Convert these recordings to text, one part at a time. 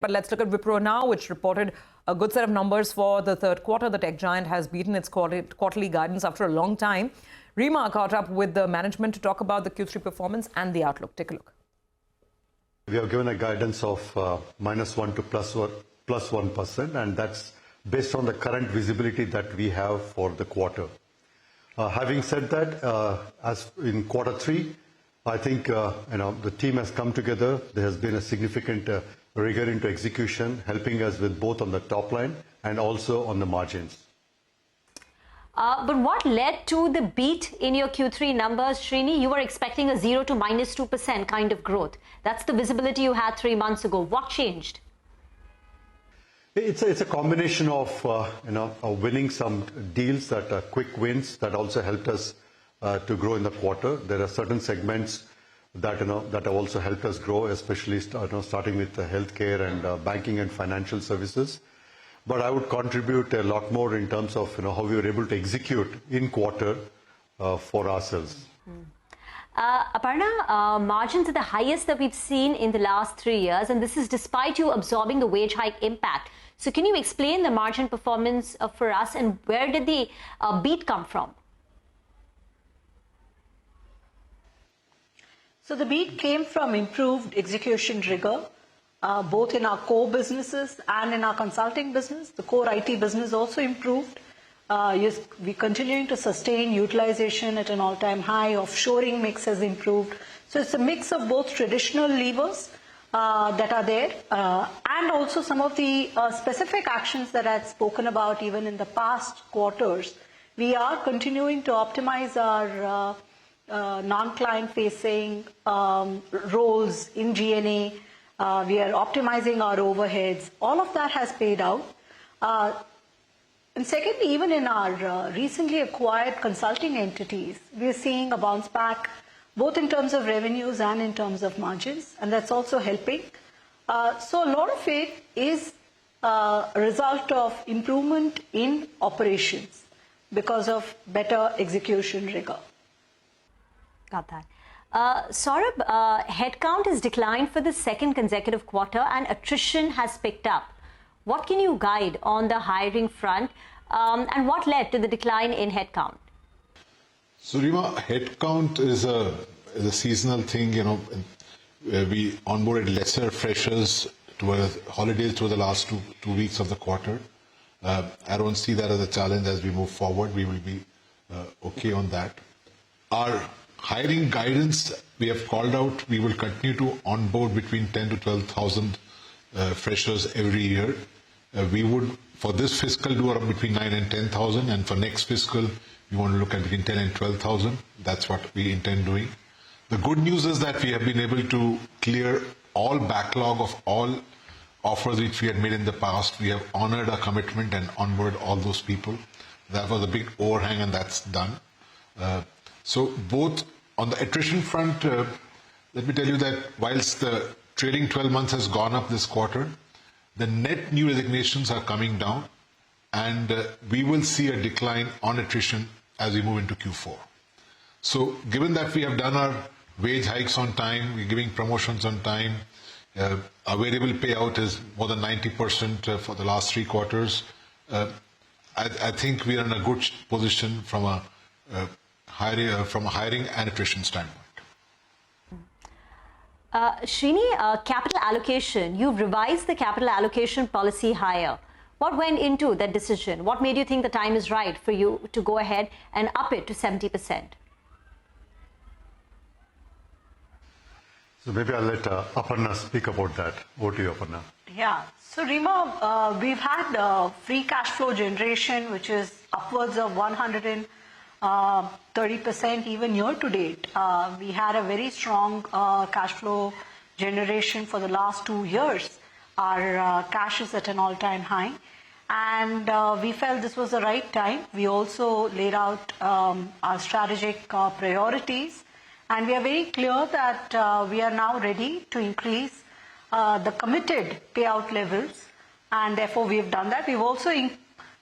But let's look at Wipro now, which reported a good set of numbers for the third quarter. The tech giant has beaten its quarterly guidance after a long time. Rima caught up with the management to talk about the Q3 performance and the outlook. Take a look. We have given a guidance of -1 to +1%, and that's based on the current visibility that we have for the quarter. Having said that, as in quarter three, I think the team has come together. There has been a significant rigor into execution, helping us with both on the top line and also on the margins. But what led to the beat in your Q3 numbers, Srini? You were expecting a 0 to -2% kind of growth. That's the visibility you had 3 months ago. What changed? It's a combination of winning some deals that are quick wins that also helped us to grow in the quarter. There are certain segments that have also helped us grow, especially starting with the healthcare and banking and financial services. But I would contribute a lot more in terms of how we were able to execute in quarter for ourselves. Aparna, margins are the highest that we've seen in the last 3 years, and this is despite you absorbing the wage hike impact. So can you explain the margin performance for us, and where did the beat come from? So the beat came from improved execution rigor, both in our core businesses and in our consulting business. The core IT business also improved. We're continuing to sustain utilization at an all-time high. Offshoring mix has improved. So it's a mix of both traditional levers that are there and also some of the specific actions that I've spoken about even in the past quarters. We are continuing to optimize our non-client facing roles in G&A. We are optimizing our overheads. All of that has paid out. And secondly, even in our recently acquired consulting entities, we are seeing a bounce back, both in terms of revenues and in terms of margins, and that's also helping. So a lot of it is a result of improvement in operations because of better execution rigor. Got that. Saurabh, headcount has declined for the second consecutive quarter and attrition has picked up. What can you guide on the hiring front and what led to the decline in headcount? So, Rima, headcount is a seasonal thing. We onboarded lesser freshers towards holidays through the last two weeks of the quarter. I don't see that as a challenge as we move forward. We will be okay on that. Our hiring guidance, we have called out, we will continue to onboard between 10,000 to 12,000 freshers every year. We would, for this fiscal, do around between 9,000 and 10,000, and for next fiscal, we want to look at between 10,000 and 12,000. That's what we intend doing. The good news is that we have been able to clear all backlog of all offers which we had made in the past. We have honored our commitment and onboarded all those people. That was a big overhang, and that's done. So both on the attrition front, let me tell you that whilst the trailing 12 months has gone up this quarter, the net new resignations are coming down, and we will see a decline on attrition as we move into Q4. So given that we have done our wage hikes on time, we're giving promotions on time, our variable payout is more than 90% for the last 3 quarters, I think we are in a good position from a hiring and attrition standpoint. Srini, capital allocation. You've revised the capital allocation policy higher. What went into that decision? What made you think the time is right for you to go ahead and up it to 70%? So maybe I'll let Aparna speak about that. Over to you, Aparna. Yeah. So, Rima, we've had free cash flow generation, which is upwards of 130% even year to date. We had a very strong cash flow generation for the last 2 years. Our cash is at an all-time high, and we felt this was the right time. We also laid out our strategic priorities, and we are very clear that we are now ready to increase the committed payout levels, and therefore we have done that. We've also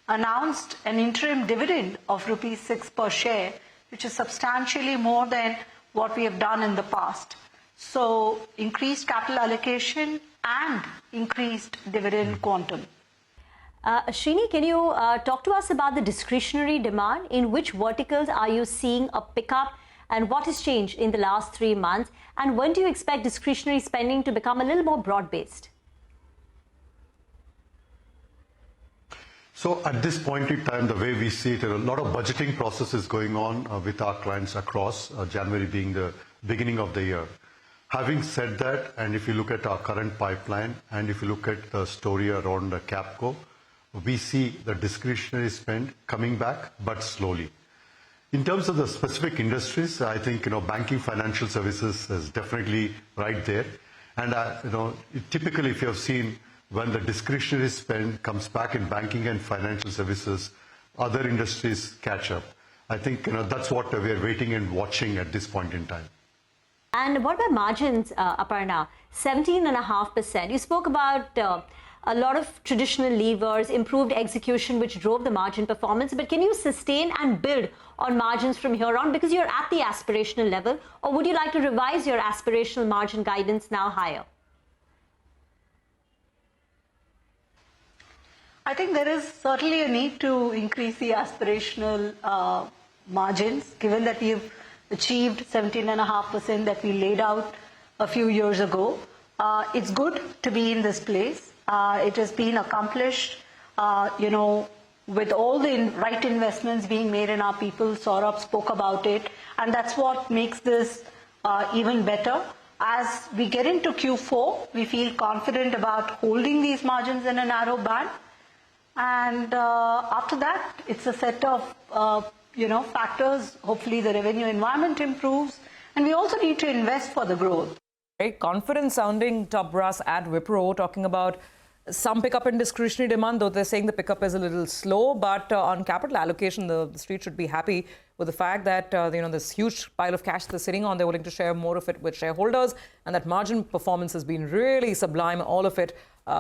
announced an interim dividend of ₹6 per share, which is substantially more than what we have done in the past. So increased capital allocation and increased dividend quantum. Srini, can you talk to us about the discretionary demand? In which verticals are you seeing a pickup, and what has changed in the last 3 months? And when do you expect discretionary spending to become a little more broad-based? So at this point in time, the way we see it, a lot of budgeting processes going on with our clients across, January being the beginning of the year. Having said that, and if you look at our current pipeline, and if you look at the story around Capco, we see the discretionary spend coming back, but slowly. In terms of the specific industries, I think, banking, financial services is definitely right there. And, typically, if you have seen, when the discretionary spend comes back in banking and financial services, other industries catch up. I think, that's what we're waiting and watching at this point in time. And what about margins, Aparna? 17.5%. You spoke about a lot of traditional levers, improved execution, which drove the margin performance. But can you sustain and build on margins from here on, because you're at the aspirational level? Or would you like to revise your aspirational margin guidance now higher? I think there is certainly a need to increase the aspirational margins, given that we've achieved 17.5% that we laid out a few years ago. It's good to be in this place. It has been accomplished, with all the right investments being made in our people. Saurabh spoke about it, and that's what makes this even better. As we get into Q4, we feel confident about holding these margins in a narrow band. And after that, it's a set of factors. Hopefully the revenue environment improves, and we also need to invest for the growth. Very confident sounding top brass at Wipro, talking about some pickup in discretionary demand, though they're saying the pickup is a little slow. But on capital allocation, the street should be happy with the fact that this huge pile of cash they're sitting on, they're willing to share more of it with shareholders, and that margin performance has been really sublime, all of it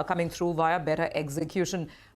coming through via better execution.